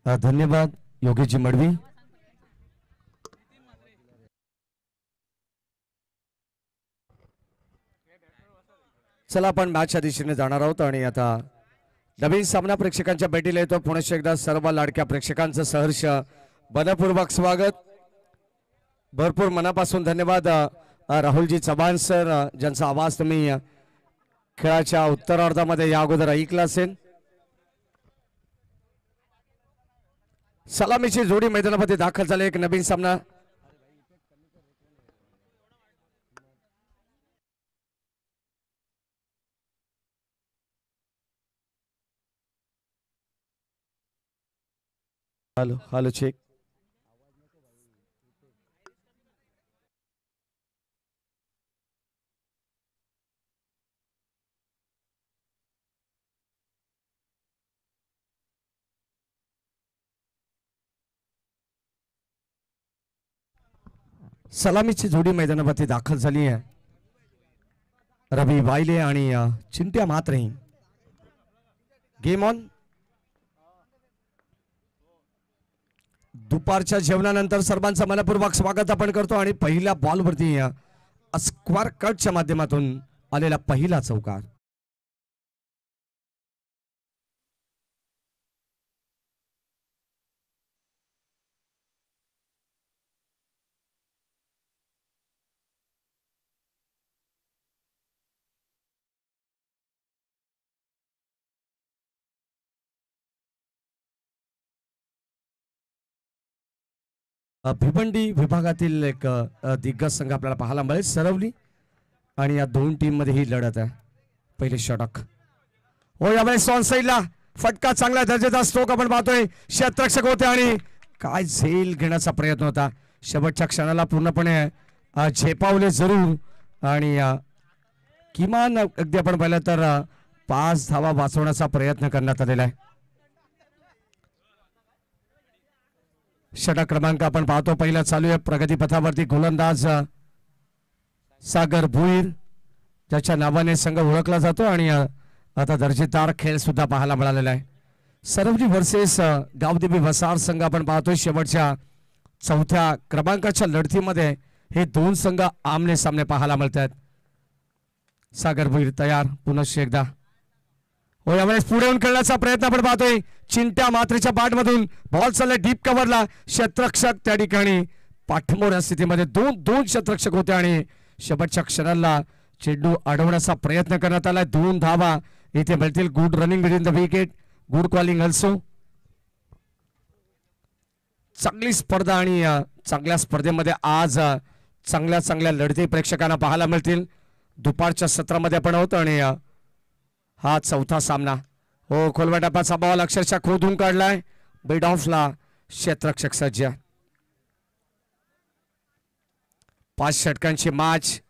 धन्यवाद योगेशजी मडवी. चला आपण मॅचच्या दिशेने जाणार आहोत आणि आता नवीन सामना प्रेक्षकांच्या भेटीला येतो. पुन्हा एकदा सर्व लाडक्या प्रेक्षकांचं सहर्ष मनपूर्वक स्वागत. भरपूर मनापासून धन्यवाद राहुलजी चव्हाण सर, ज्यांचा आवाज तुम्ही खेळाच्या उत्तरार्धामध्ये या अगोदर ऐकला असेल. सलामीची जोडी मैदानामध्ये दाखल झाली. एक नवीन सामना हॅलो हॅलो चेक. सलामीची जोडी मैदानामध्ये दाखल झाली आहे. रवी वायले आणि चिंट्या मात्रे. Game on. दुपारच्या जेवणानंतर सर्वांचं मनपूर्वक स्वागत आपण करतो आणि पहिल्या बॉलवरती स्क्वेअर कटच्या माध्यमातून आलेला पहिला चौकार. भिवंडी विभागातील एक दिग्गज संघ आपल्याला पाहायला मिळेल, सरवली, आणि या दोन टीम मध्ये ही लढत आहे. पहिले षटक हो, यावेळेस ऑन साइडला फटका चांगला दर्जाचा स्ट्रोक आपण पाहतोय. क्षेत्ररक्षक होते आणि काय झेल घेण्याचा प्रयत्न होता. शेवटच्या क्षणाला पूर्णपणे झेपावले जरूर आणि किमान अगदी आपण पाहिलं तर 5 धावा वाचवण्याचा प्रयत्न करण्यात आलेला आहे. षटक क्रमांक आपण पाहतो पहिला चालू आहे. प्रगती पथावरती गोलंदाज सागर भुईर, ज्याच्या नावाने संघ ओळखला जातो आणि आता दर्जेदार खेळ सुद्धा पाहायला मिळालेला आहे. सरवली वर्सेस गावदेवी वसार संघ आपण पाहतोय. शेवटच्या 4थ्या क्रमांकाच्या लढतीमध्ये हे दोन संघ आमने सामने पाहायला मिळतात. सागर भुईर तयार. पुनश्च एकदा हो, यावेळेस पुढे येऊन खेळण्याचा प्रयत्न आपण पाहतोय. चिंट्या मात्रेच्या बॅट मधून बॉल चालला डीप कव्हरला. क्षेत्ररक्षक त्या ठिकाणी पाठमोऱ्या स्थितीमध्ये दोन क्षेत्ररक्षक होते आणि शेवटच्या क्षणाला चेंडू अडवण्याचा प्रयत्न करण्यात आला. 2 धावा इथे मिळतील. Good running between the wicket, good calling also. चांगली स्पर्धा आणि चांगल्या स्पर्धेमध्ये आज चांगल्या लढती प्रेक्षकांना पाहायला मिळतील. दुपारच्या सत्रामध्ये आपण आहोत आणि हा 4था सामना. हो, खोलवा टप्प्याचा बॉल अक्षरशः खोदून काढलाय. बेड ऑफला क्षेत्ररक्षक सज्ज. 5 षटकांची मॅच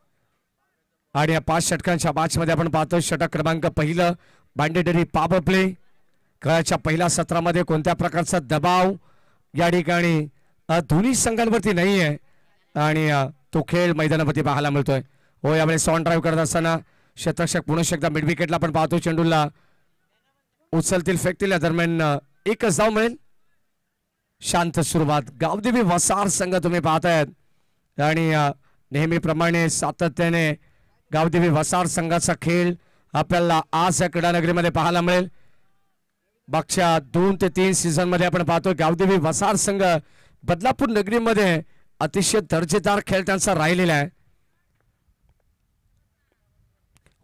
आणि या 5 षटकांच्या मॅच मध्ये आपण पाहतो षटक क्रमांक पहिलं मॅन्डेटरी पॉवर प्ले. खेळाच्या पहिल्या सत्रामध्ये कोणत्या प्रकारचा दबाव या ठिकाणी दोन्ही संघांवरती नाही आहे आणि तो खेळ मैदानावरती पाहायला मिळतोय. हो, यावेळेस ऑन ड्राईव्ह करत असताना क्षेत्ररक्षक पुनश्च एकदा मिड विकेटला आपण पाहतो. चेंडूला उचलतील फेकतील. या दरम्यान एकच धाव मिळेल. शांत सुरुवात. गावदेवी वसार संघ तुम्ही पाहतायत आणि नेहमीप्रमाणे सातत्याने गावदेवी वसार संघाचा खेळ आपल्याला आज या क्रीडानगरीमध्ये पाहायला मिळेल. मागच्या 2 ते 3 सीझन मध्ये आपण पाहतो गावदेवी वसार संघ बदलापूर नगरीमध्ये अतिशय दर्जेदार खेळ त्यांचा राहिलेला आहे.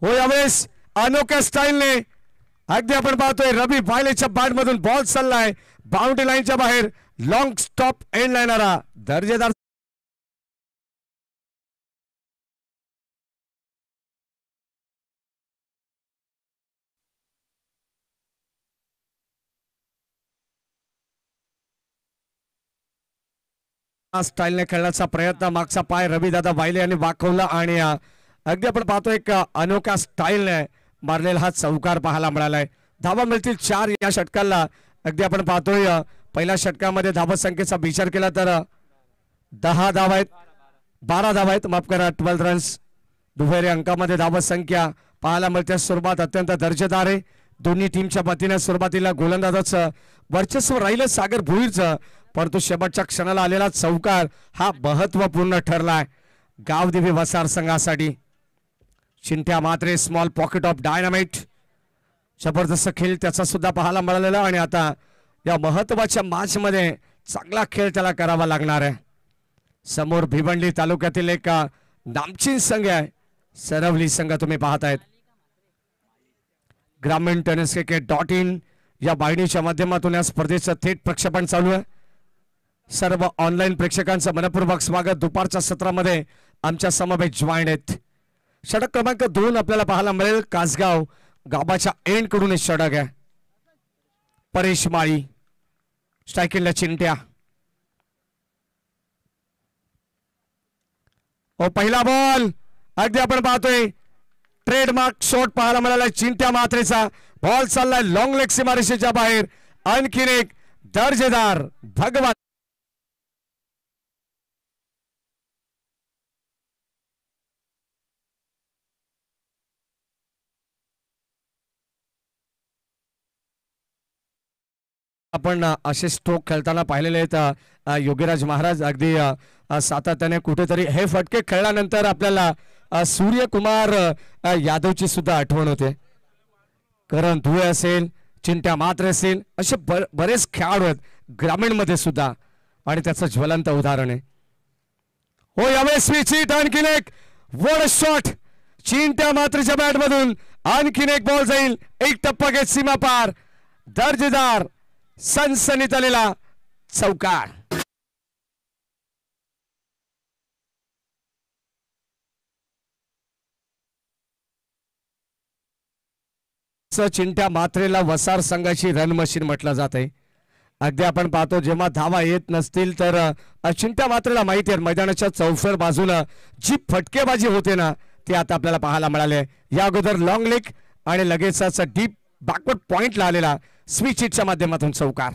हो, यावेळेस अनोख्या स्टाईलने अगदी आपण पाहतोय रवी वायलेच्या बॅट मधून बॉल चाललाय बाउंड्री लाईनच्या बाहेर. लॉंग स्टॉप एंड लाईनरा दर्जेदार स्टाईलने खेळण्याचा प्रयत्न. मागचा पाय रविदादा वायले यांनी वाकवला आणि अगदी आपण पाहतो एक अनोख्या स्टाईलने मारलेला हा चौकार पाहायला मिळालाय. धावा मिळतील 4 या षटकाला. अगदी आपण पाहतोय पहिल्या षटकामध्ये धावा संख्येचा विचार केला तर 10 धावा आहेत, 12 धावा आहेत, माफ करा, 12 रन्स. दुहेरी अंकामध्ये धावा संख्या पाहायला मिळते. सुरुवात अत्यंत दर्जेदार आहे. दोन्ही टीमच्या वतीने सुरुवातीला गोलंदाजाचं वर्चस्व राहिलं सागर भुईरचं, परंतु शेवटच्या क्षणाला आलेला चौकार हा महत्वपूर्ण ठरलाय गावदेवी वसार संघासाठी. चिंट्या मात्रे स्मॉल पॉकेट ऑफ डायनामाइट, जबरदस्त खेळ त्याचा सुद्धा पाहायला मिळालेला आणि आता या महत्वाच्या मॅच मध्ये चांगला खेळ त्याला करावा लागणार आहे. समोर भिवंडी तालुक्यातील एक नामचीन संघ आहे सरवली संघ तुम्ही पाहतायत. ग्रामीण टेनिस क्रिकेट.in या वाहिनीच्या माध्यमातून या स्पर्धेचं थेट प्रक्षेपण चालू आहे. सर्व ऑनलाईन प्रेक्षकांचं मनपूर्वक स्वागत. दुपारच्या सत्रामध्ये आमच्या समवेत जॉईन आहेत. षटक क्रमांक 2 आपल्याला पाहायला मिळेल. कासगाव गावाच्या एंड कडून षटक आहे. परेश माळी स्ट्रायकिंगला चिंट्या. पहिला बॉल अगदी आपण पाहतोय ट्रेडमार्क शॉट पाहायला मिळाला चिंट्या मात्रेचा. बॉल चाललाय लॉंग लेग सीमारेषेच्या बाहेर. आणखीन एक दर्जेदार भगवान आपण असे स्ट्रोक खेळताना पाहिलेले आहेत योगीराज महाराज. अगदी सातत्याने कुठेतरी हे फटके खेळल्यानंतर आपल्याला सूर्यकुमार यादवची सुद्धा आठवण होते. करण धुळे असेल, चिंट्या मात्रे असेल, असे बरेच खेळाडू आहेत ग्रामीण मध्ये सुद्धा आणि त्याचं ज्वलंत उदाहरण आहे. हो यावेळेस स्विच आणखीन एक वड शॉट चिंट्या मात्रेच्या बॅट मधून. आणखीन एक बॉल जाईल. एक टप्पा घेत सीमा पार. दर्जेदार सनसनीत आलेला चौकार. चिंट्या मात्रेला वसार संघाची रन मशीन म्हटलं जात आहे. अगदी आपण पाहतो जेव्हा धावा येत नसतील तर चिंट्या मात्रेला माहिती आहे मैदानाच्या चौफेर बाजूला जी फटकेबाजी होते ना ती आता आपल्याला पाहायला मिळाले. या अगोदर लॉंग लेग आणि लगेचच डीप बॅकवर्ड पॉइंटला आलेला स्विच हिटच्या माध्यमातून चौकार.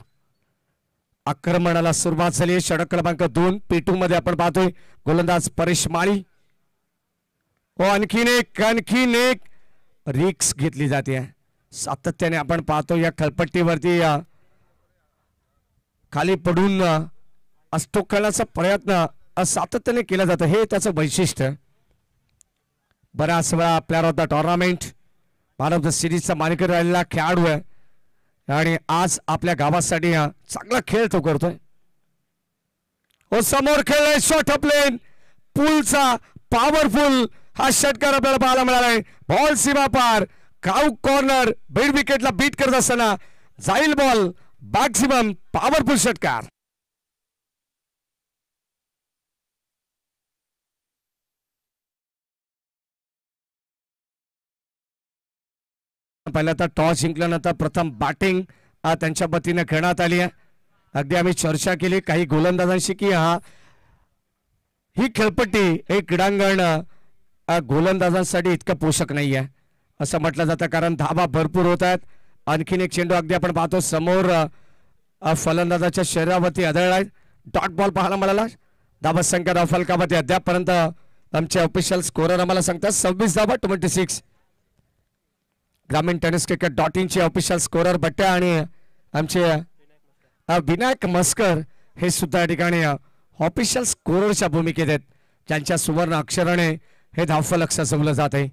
आक्रमणाला सुरुवात झाली. षटक क्रमांक 2 P2 मध्ये आपण पाहतोय गोलंदाज परेश माळी. हो आणखीन एक रिक्स घेतली जाते. सातत्याने आपण पाहतो या खेळपट्टीवरती खाली पडून स्ट्रोक खेळण्याचा प्रयत्न सातत्याने केला जातो. हे त्याचं वैशिष्ट्य. बऱ्याच वेळा player of the tournament man of the सिरीजचा मानकरी राहिलेला खेळाडू आहे आणि आज आपल्या गावासाठी चांगला खेळ तो करतोय. हो समोर खेळलाय शॉर्ट प्लेन पुलचा पॉवरफुल हा षटकार आपल्याला पाहायला मिळालाय. बॉल सीमा पार काऊ कॉर्नर बेड विकेटला बीट करत असताना जाईल बॉल मॅक्सिमम पॉवरफुल षटकार. पहिला तर टॉस जिंकल्यानंतर प्रथम बॅटिंग त्यांच्या वतीने खेळण्यात आली आहे. अगदी आम्ही चर्चा केली काही गोलंदाजांशी की ही खेळपट्टी हे क्रीडांगण गोलंदाजांसाठी इतकं पोषक नाही आहे असं म्हटलं जातं कारण धावा भरपूर होत आहेत. आणखीन एक चेंडू अगदी आपण पाहतो समोर फलंदाजाच्या शरीरावरती आदळलाय. डॉट बॉल पाहायला मिळाला. धावा संख्या धाव फलकावरती अद्यापपर्यंत आमचे ऑफिशियल स्कोरर आम्हाला सांगतात 26 धावा 26. ग्रामीण टेनिस क्रिकेट.in चे ऑफिशियल स्कोरर बट्ट्या आणि आमचे विनायक मस्कर हे सुद्धा या ठिकाणी ऑफिशियल स्कोररच्या भूमिकेत आहेत ज्यांच्या सुवर्ण अक्षराने हे धावफलक सजवलं जात आहे.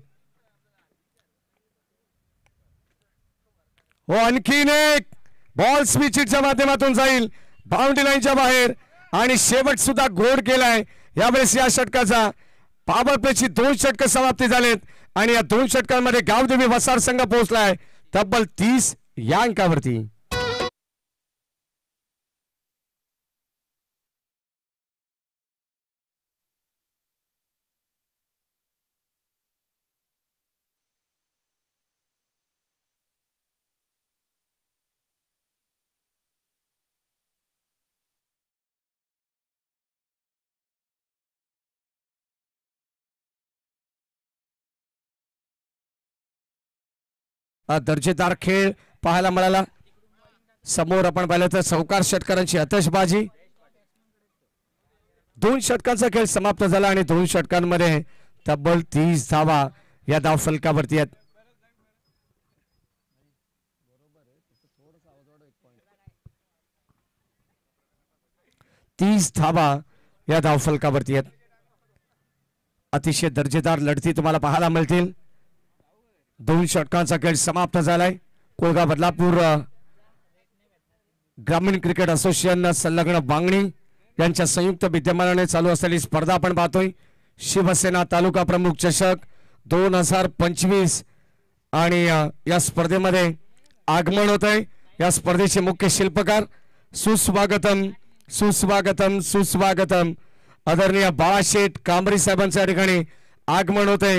हो आणखीन एक बॉल स्विच हिटच्या माध्यमातून जाईल बाउंड्री लाईनच्या बाहेर आणि शेवट सुद्धा गोड केलाय. यावेळेस या षटकाचा पॉवर प्लेची 2 षटक समाप्ती झालेत आणि या 2 षटकांमध्ये गावदेवी वसार संघ पोहोचलाय तब्बल 30 या अंकावरती. दर्जेदार खेळ पाहायला मिळाला. समोर आपण पाहिलं तर चौकार षटकारांची आतषबाजी. 2 षटकांचा खेळ समाप्त झाला आणि 2 षटकांमध्ये तब्बल 30 धावा या धावफलकावरती आहेत. 30 धावा या धावफलकावरती आहेत. अतिशय दर्जेदार लढती तुम्हाला पाहायला मिळतील. 2 षटकांचा खेळ समाप्त झालाय. कोळगाव बदलापूर ग्रामीण क्रिकेट असोसिएशन संलग्न वांगणी यांच्या संयुक्त विद्यमानाने चालू असलेली स्पर्धा आपण पाहतोय. शिवसेना तालुका प्रमुख चषक 2025 आणि या स्पर्धेमध्ये आगमन होत आहे. या स्पर्धेचे मुख्य शिल्पकार सुस्वागतम सुस्वागतम सुस्वागतम आदरणीय बाळाशेठ कांबरी साहेबांच्या या ठिकाणी आगमन होते.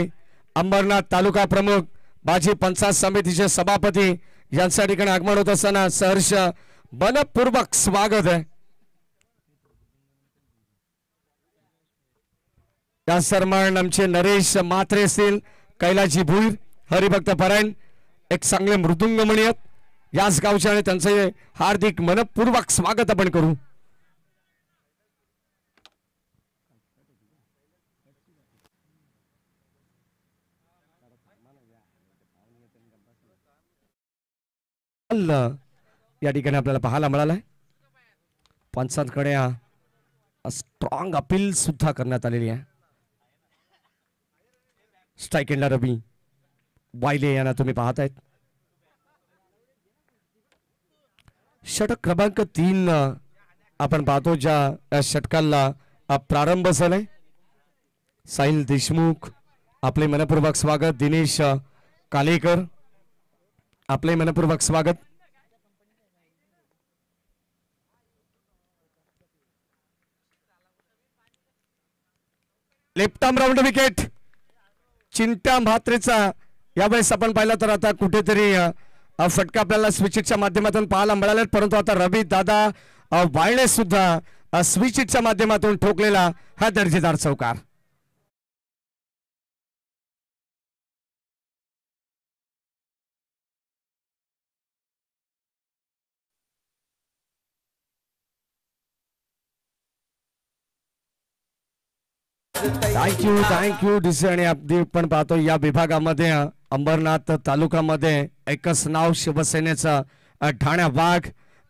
अंबरनाथ तालुका प्रमुख माजी पंचायत समितीचे सभापती यांच्या ठिकाणी आगमन होत असताना सहर्ष मनपूर्वक स्वागत आहे. या सन्मान आमचे नरेश मात्रे असतील, कैलाजी भुईर, हरिभक्त परायण, एक चांगले मृदुंगमणी आहेत याच गावचे आणि त्यांचे हार्दिक मनपूर्वक स्वागत आपण करू. या ठिकाणी आपल्याला पाहायला मिळालाय. पंचांकडे स्ट्रॉंग अपील सुद्धा करण्यात आलेली आहे. स्ट्राइक एंडला रवी वायले यांना तुम्ही पाहतायत. षटक क्रमांक 3 आपण पाहतो ज्या षटकाला प्रारंभ झालाय. साहिल देशमुख आपले मनपूर्वक स्वागत. दिनेश कालेकर आपले मनपूर्वक स्वागत. Left arm round wicket Chintya म्हात्रेचा यावेळेस आपण पाहिलं तर आता कुठेतरी फटका आपल्याला स्विचिटच्या माध्यमातून पाहायला मिळाले, परंतु आता रवी दादा वाळणे सुद्धा स्विचिटच्या माध्यमातून ठोकलेला हा दर्जेदार चौकार. Thank you DC. आणि आपण पाहतो या विभागामध्ये अंबरनाथ तालुक्यामध्ये एकच नाव शिवसेनेचा ठाण्या वाघ.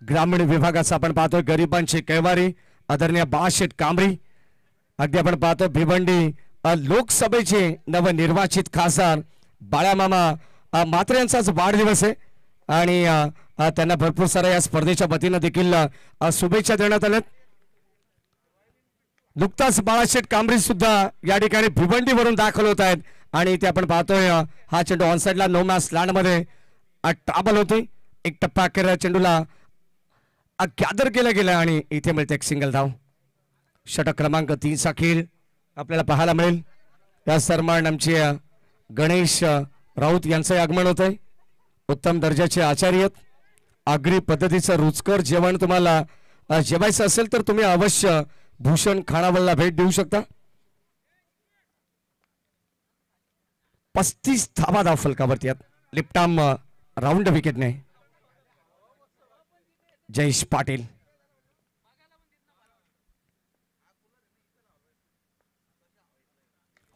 ग्रामीण विभागाचा आपण पाहतोय गरिबांची कैवारी आदरणीय बाळाशेठ कांबरी. अगदी आपण पाहतो भिवंडी लोकसभेचे नवनिर्वाचित खासदार बाळामामा मात्रे यांचाच वाढदिवस आहे आणि त्यांना भरपूर साऱ्या या स्पर्धेच्या वतीनं देखील शुभेच्छा देण्यात आल्यात. नुकताच बाळाशेठ कांबरी सुद्धा या ठिकाणी भिवंडीवरून दाखल होत आहेत आणि इथे आपण पाहतोय हा चेंडू ऑन साइडला नो मॅच लँड मध्ये ट्राबल होतोय. एक टप्पा अखेर चेंडूला गॅदर केला गेला आणि इथे मिळते एक सिंगल धाव. षटक क्रमांक 3 चा खेळ आपल्याला पाहायला मिळेल. या सन्मान आमचे गणेश राऊत यांचं आगमन होत आहे. उत्तम दर्जाचे आचार्य, आगरी पद्धतीचं रुचकर जेवण तुम्हाला जेवायचं असेल तर तुम्ही अवश्य भूषण खानावळला भेट देऊ शकता. 35 धावा धाव फलकावरती आहेत. लेफ्ट आर्म राऊंड विकेटने जयेश पाटील.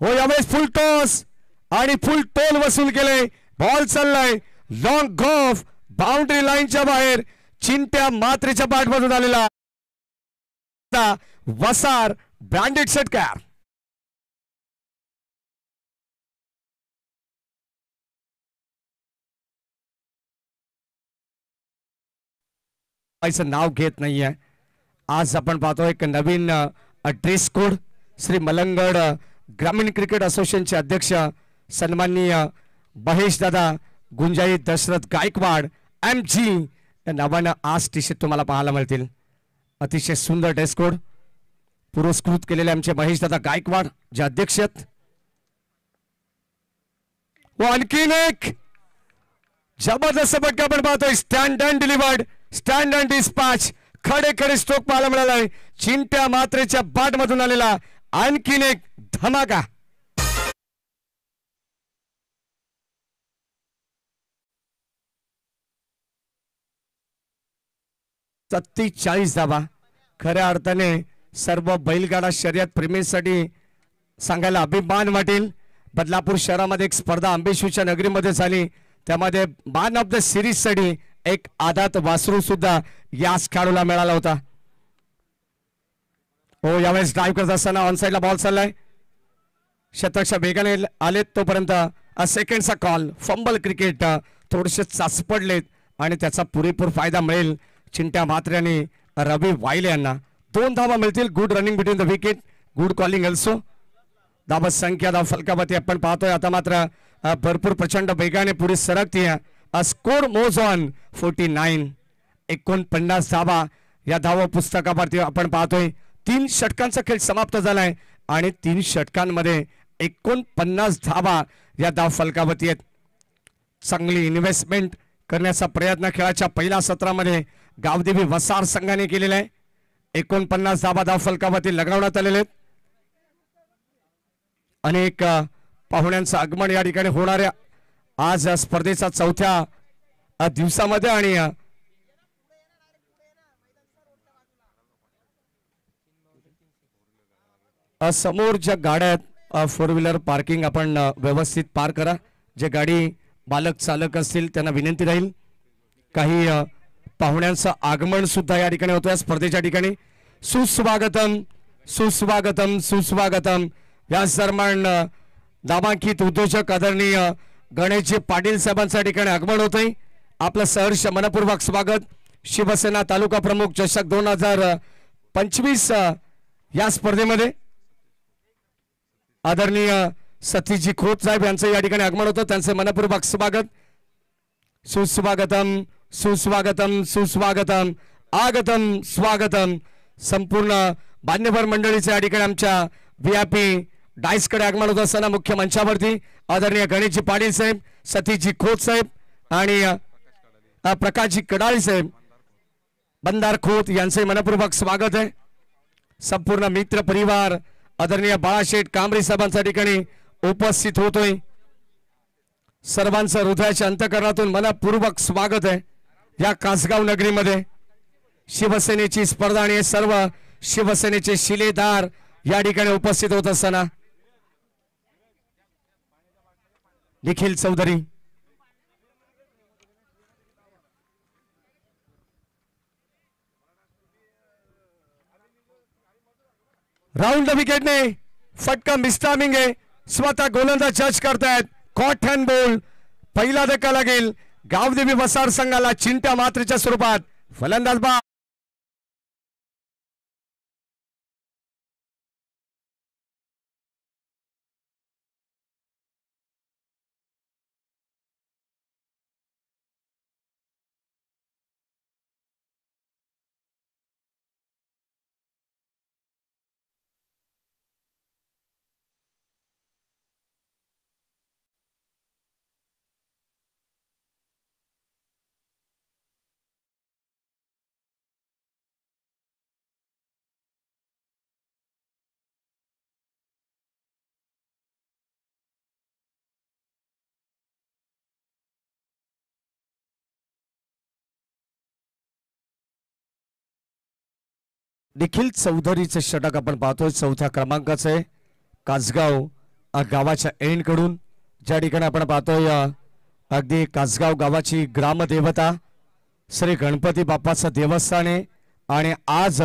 हो यावेळेस फुल टॉस आणि फुल टोल वसूल केले. बॉल चाललाय लॉंग गॉफ बाउंड्री लाईनच्या बाहेर. चिंट्या मात्रेच्या बॅटमधून आलेला वसार ब्रँडेड षटकार. नाव घेत नाहीये. आज आपण पाहतो एक नवीन ड्रेस कोड. श्री मलंगड ग्रामीण क्रिकेट असोसिएशनचे अध्यक्ष सन्माननीय महेश दादा गुंजाई दशरथ गायकवाड MG या नावानं आज टी शर्ट तुम्हाला पाहायला मिळतील. अतिशय सुंदर ड्रेस कोड पुरस्कृत केलेले आमचे महेश दादा गायकवाड जे अध्यक्ष आहेत. व आणखीन एक जबरदस्त फटका आपण पाहतोय. Stand and delivered, stand and dispatch, खडे खडे स्ट्रोक पाहायला मिळालाय. चिंट्या मात्रेच्या बॅट मधून आलेला आणखीन एक धमाका. 47 धावा. खऱ्या अर्थाने सर्व बैलगाडा शर्यत प्रेमींसाठी सांगायला अभिमान वाटेल. बदलापूर शहरामध्ये एक स्पर्धा आंबेशूच्या नगरीमध्ये झाली, त्यामध्ये मॅन ऑफ द सिरीज साठी एक आदात वासरू सुद्धा याच खेळाडूला मिळाला होता. हो यावेळेस ड्राईव्ह करत असताना ऑन साईडला बॉल चाललाय. शतकच्या वेगाने आलेत तोपर्यंत सेकंडचा कॉल. फंबल क्रिकेट थोडेसे चाचपडलेत आणि त्याचा पुरेपूर फायदा मिळेल चिंट्या म्हात्रे आणि रवी वायले यांना. 2 धावा मिळतील. Good running between the wicket, good calling also. धावा संख्या धाव फलकावरती आपण पाहतोय आता मात्र भरपूर प्रचंड वेगाने पुढे सरकते. स्कोर मोज ऑन 49. 49 धावा या धावा पुस्तकावरती आपण पाहतोय. 3 षटकांचा खेळ समाप्त झालाय आणि 3 षटकांमध्ये 49 धावा या धाव फलकावरती आहेत. चांगली इन्व्हेस्टमेंट करण्याचा प्रयत्न खेळाच्या पहिल्या सत्रामध्ये गावदेवी वसार संघाने केलेला आहे. 49 धावा धाव फलकावरती लगावण्यात आलेले आहेत. अनेक पाहुण्यांचं आगमन या ठिकाणी होणाऱ्या आज स्पर्धेचा 4थ्या दिवसामध्ये आणि समोर ज्या गाड्या आहेत 4 व्हीलर पार्किंग आपण व्यवस्थित पार करा. जे गाडी मालक चालक असतील त्यांना विनंती राहील. काही पाहुण्यांचं आगमन सुद्धा या ठिकाणी होतं स्पर्धेच्या ठिकाणी. सुस्वागतम सुस्वागतम सुस्वागतम. या दरम्यान नामांकित उद्योजक आदरणीय गणेशजी पाटील साहेबांच्या ठिकाणी आगमन होतंय. आपलं सहर्ष मनपूर्वक स्वागत. शिवसेना तालुका प्रमुख चषक 2025 या स्पर्धेमध्ये आदरणीय सतीशजी खोत साहेब यांचं या ठिकाणी आगमन होतं. त्यांचे मनपूर्वक स्वागत. सुस्वागतम सुस्वागतम सुस्वागतम आगतम स्वागतम. संपूर्ण मान्यवर मंडळीचे या ठिकाणी आमच्या VIP डायसकडे आगमन होत असताना मुख्य मंचावरती आदरणीय गणेशजी पाटील साहेब, सतीशजी खोत साहेब आणि प्रकाशजी कडाळी साहेब, बंदार खोत यांचे मनपूर्वक स्वागत आहे. संपूर्ण मित्र परिवार आदरणीय बाळाशेठ कांबरे साहेबांच्या ठिकाणी उपस्थित होतोय. सर्वांचं हृदयाच्या अंतःकरणातून मनपूर्वक स्वागत आहे. या कासगाव नगरीमध्ये शिवसेनेची स्पर्धा आणि सर्व शिवसेनेचे शिलेदार या ठिकाणी उपस्थित होत असताना निखिल चौधरी, राउंड द विकेटने फटका मिस्टामिंग आहे. स्वतः गोलंदाज जज करतायत. कॉटन बॉल पहिला धक्का लागेल गावदेवी वसार संघाला चिंट्या मात्रेच्या स्वरूपात. फलंदाज बा निखिल चौधरीचे षटक आपण पाहतोय. 4थ्या क्रमांकाचे कासगाव गावाच्या एंड कडून ज्या ठिकाणी आपण पाहतोय अगदी कासगाव गावाची ग्रामदेवता श्री गणपती बाप्पाचं देवस्थान आहे आणि आज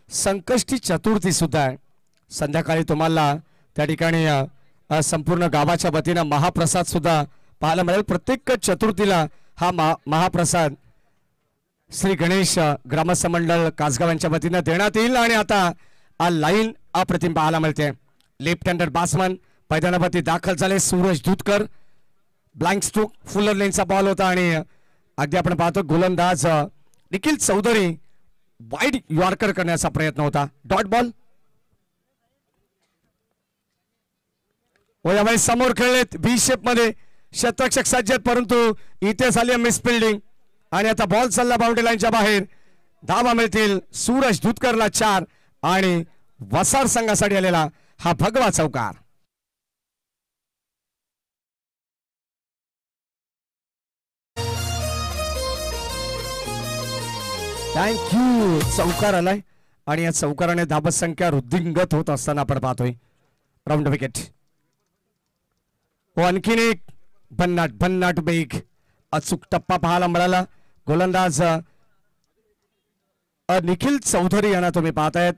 संकष्टी चतुर्थी सुद्धा आहे. संध्याकाळी तुम्हाला त्या ठिकाणी संपूर्ण गावाच्या वतीनं महाप्रसाद सुद्धा पाहायला मिळेल. प्रत्येक चतुर्थीला हा महाप्रसाद श्री गणेश ग्रामस्थ मंडळ कासगाव यांच्या वतीनं देण्यात येईल. आणि आता लाईन अप्रतिम पाहायला मिळते. लेफ्ट हँडर बॅट्समन मैदानावरती दाखल झाले Suraj Dudhkar. Blank stroke fuller लेनचा बॉल होता आणि अगदी आपण पाहतो गोलंदाज निखिल चौधरी वाईड यॉर्कर करण्याचा प्रयत्न होता. Dot ball. यावेळेस समोर खेळलेत बी शेप मध्ये शतरक्षक सज्ज आहेत, परंतु इथे झाली मिस फिल्डिंग आणि आता बॉल चालला बाउंड्री लाईनच्या बाहेर. धावा मिळतील सूरज दूधकरला 4 आणि वसार संघासाठी आलेला हा भगवा चौकार. थँक्यू. चौकार आलाय आणि या चौकाराने धाबत संख्या वृद्धिंगत होत असताना आपण पाहतोय राऊंड विकेट. आणखीन एक भन्नाट बेग अचूक टप्पा पाहायला मिळाला. गोलंदाज निखिल चौधरी यांना तुम्ही पाहतायत.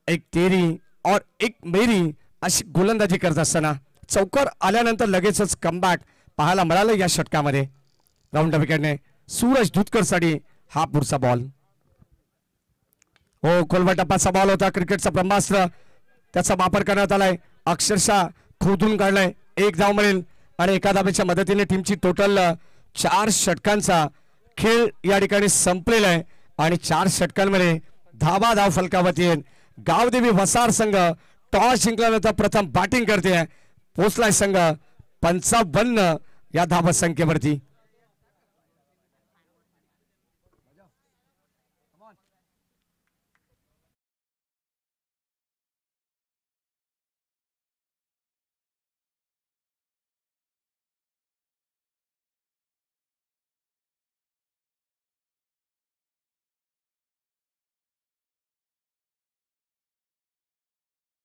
एक तेरी और एक मेरी अशी गोलंदाजी करत असताना चौकार आल्यानंतर लगेचच कमबॅक पाहायला मिळालं या षटकामध्ये. राऊंड विकेटने सूरज धुतकर साठी हा पुढचा बॉल. हो, खोलवा टप्पाचा बॉल होता. क्रिकेटचा ब्रह्मास्त्र त्याचा वापर करण्यात आलाय. अक्षरशः खोदून काढलाय. एक धाव मिळेल आणि एका धावेच्या मदतीने टीमची टोटल 4 षटकांचा खेळ या ठिकाणी संपलेला आहे आणि 4 षटकांमध्ये धाव फलकावरती आहेत. गावदेवी वसार संघ टॉस जिंकल्यानंतर प्रथम बॅटिंग करते. पोचलाय संघ 55 या धाव संख्येवरती.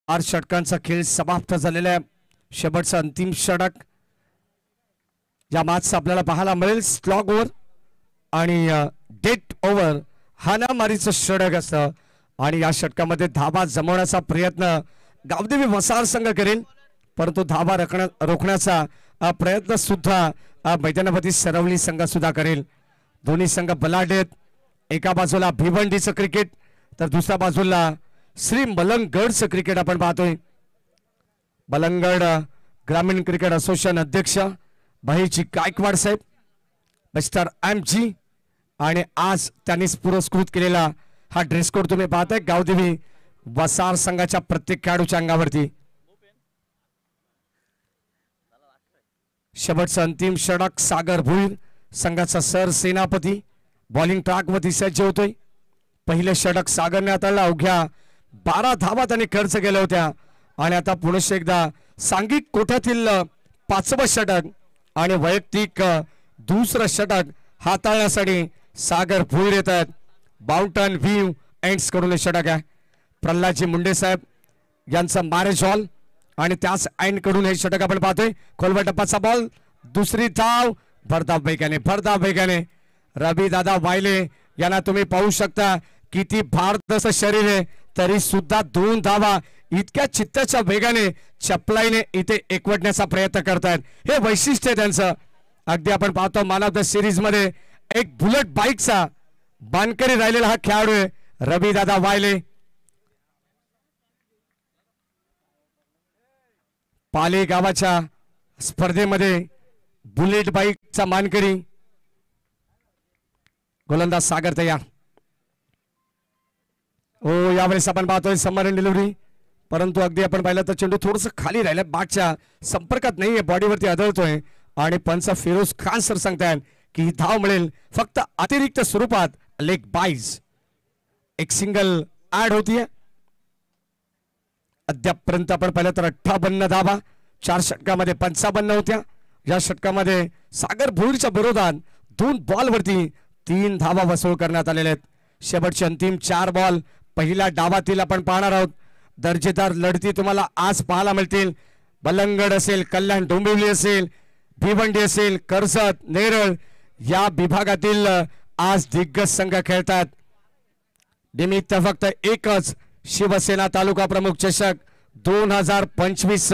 आठ षटकांचा खेळ समाप्त झालेला आहे. शेवटचा अंतिम षटक या मॅचचा आपल्याला पाहायला मिळेल. स्लॉग ओव्हर आणि डेट ओव्हर हाणामारीचं षटक असतं आणि या षटकामध्ये धावा जमवण्याचा प्रयत्न गावदेवी वसार संघ करेल, परंतु धावा रोखण्याचा प्रयत्न सुद्धा मैदानावरती सरवली संघ सुद्धा करेल. दोन्ही संघ बलाढ्य आहेत. एका बाजूला भिवंडीचं क्रिकेट तर दुसऱ्या बाजूला श्री मलंगगडचं क्रिकेट आपण पाहतोय. मलंगगड ग्रामीण क्रिकेट असोसिएशन अध्यक्ष भाईजी गायकवाड साहेब मिस्टर MG आणि आज त्यांनीच पुरस्कृत केलेला हा ड्रेस कोड तुम्ही पाहताय गावदेवी वसार संघाच्या प्रत्येक खेळाडूच्या अंगावरती. शेवटचं अंतिम षटक सागर भुईर संघाचा सर सेनापती बॉलिंग ट्रॅक वरती सज्ज होतोय. पहिले षटक सागरने हाताळलं. अवघ्या 12 धावा त्यांनी खर्च केल्या होत्या आणि आता पुन्हा एकदा सांघिक कोठ्यातील 5वं षटक आणि वैयक्तिक दुसरं षटक हाताळण्यासाठी सागर भुईर येत आहेत. बाउंटन व्ह्यू एंड्स कडून षटक आहे. प्रल्हादजी मुंडे साहेब यांचा मॅरेज हॉल आणि त्याच एंड कडून हे षटक आपण पाहतोय. खोलवा टप्पाचा बॉल, दुसरी धाव, भरधाव वेगाने रवी दादा वायले यांना तुम्ही पाहू शकता किती भारदस्त शरीर आहे तरी सुद्धा 2 धावा इतक्या चित्ताच्या वेगाने चपलाईने इथे एकवटण्याचा प्रयत्न करतायत. हे वैशिष्ट्य त्यांचं. अगदी आपण पाहतो मॅन ऑफ द सिरीज मध्ये एक बुलेट बाईकचा बानकरी राहिलेला हा खेळाडू आहे रवी दादा वायले. पाले गावाच्या स्पर्धेमध्ये बुलेट बाईकचा मानकरी. गोलंदाज सागर तयार. हो, यावेळेस आपण पाहतोय सबमरीन डिलिव्हरी, परंतु अगदी आपण पाहिलं तर चेंडू थोडस खाली राहिलं, बॅटच्या संपर्कात नाहीये, बॉडीवरती आदळतोय आणि पंच फिरोज खान सर सांगतायत की ही धाव मिळेल फक्त अतिरिक्त स्वरूपात लेग बाईज. एक सिंगल ऍड होतीये. अद्यापर्यंत आपण पाहिलं तर 58 धावा 4 षटकामध्ये 55 होत्या. या षटकामध्ये सागर भुईरच्या विरोधात 2 बॉलवरती 3 धावा वसूल करण्यात आलेल्या आहेत. शेवटचे अंतिम 4 बॉल पहिल्या डावातील आपण पाहणार आहोत. दर्जेदार लढती तुम्हाला आज पाहायला मिळतील. मलंगगड असेल, कल्याण डोंबिवली असेल, भिवंडी असेल, कर्जत, नेरळ या विभागातील आज दिग्गज संघ खेळतात. निमित्त फक्त एकच शिवसेना तालुका प्रमुख चषक 2025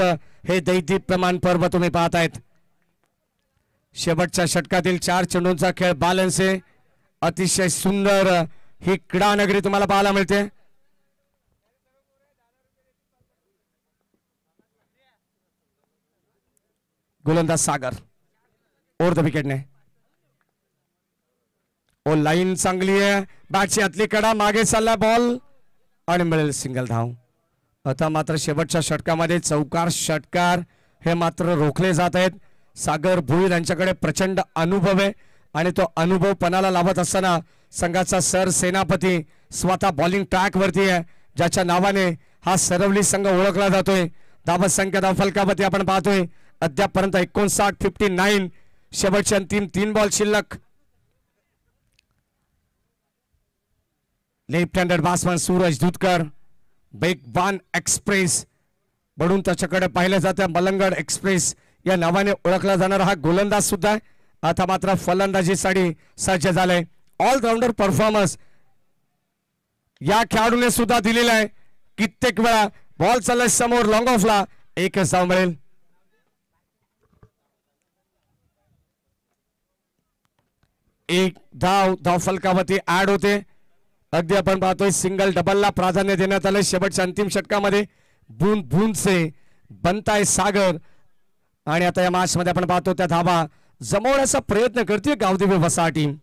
हे दैदीप्यमान पर्व तुम्ही पाहतायत. शेवटच्या षटकातील 4 चेंडूंचा खेळ बॅलन्स आहे. अतिशय सुंदर ही क्रीडा नगरी तुम्हाला पाहायला मिळते. गोलंदाज सागर ओव्हर द विकेटने. ओ लाईन चांगली आहे, बॅटची आतली कडा, मागे चालला बॉल आणि मिळेल सिंगल धाव. आता मात्र शेवटच्या षटकामध्ये चौकार षटकार हे मात्र रोखले जात आहेत. सागर भुईर यांच्याकडे प्रचंड अनुभव आहे आणि तो अनुभव पणाला लावत असताना संघाचा सर सेनापती स्वतः बॉलिंग ट्रॅक वरती आहे, ज्याच्या नावाने हा सरवली संघ ओळखला जातोय. धावत संख्या धाव फलकावरती आपण पाहतोय अद्यापर्यंत 59 शेवटचे अंतिम 3 बॉल शिल्लक. Left handed batsman Suraj Dhutkar, बेगवान एक्सप्रेस म्हणून त्याच्याकडे पाहिलं जातं. मलंगगड एक्सप्रेस या नावाने ओळखला जाणारा हा गोलंदाज सुद्धा आता मात्र फलंदाजीसाठी सज्ज झालाय. ऑलराऊंडर परफॉर्मन्स या खेळाडूने सुद्धा दिलेला आहे. कित्येक वेळा बॉल चाललाय समोर लॉंग ऑफला, एकच धाव मिळेल. एक धाव फलकावरती ऍड होते. अगदी आपण पाहतोय सिंगल डबलला प्राधान्य देण्यात आलं शेवटच्या अंतिम षटकामध्ये. बूंद बूंद से बनताय सागर. आणि आता या मॅच मध्ये आपण पाहतो त्या धावा जमवण्याचा प्रयत्न करते गावदेवी वसा टीम.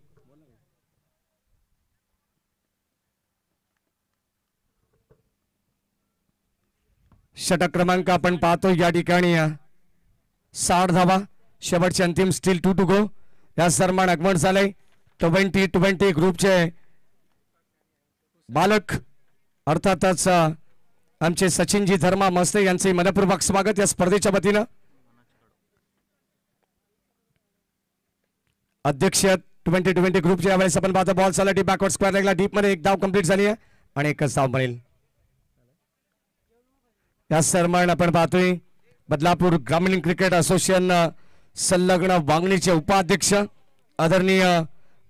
षटक क्रमांक आपण पाहतो या ठिकाणी 60 धावा, शेवटचे अंतिम स्टील 2 टू गो. या सन्मान आगमन झालंय 20-20 ग्रुपचे बालक अर्थातच आमचे सचिनजी धर्मा मस्ते यांचे मनपूर्वक स्वागत या स्पर्धेच्या वतीनं. अध्यक्ष 20-20 ग्रुपच्या यावेळेस आपण पाहतो बॉल चालला डीप बॅकवर्ड स्क्वेअर लेगला, डीप मध्ये एक धाव कंप्लीट झाली आहे आणि एकच धाव मिळेल. या सन्मान आपण पाहतोय बदलापूर ग्रामीण क्रिकेट असोसिएशन संलग्न वांगणीचे उपाध्यक्ष आदरणीय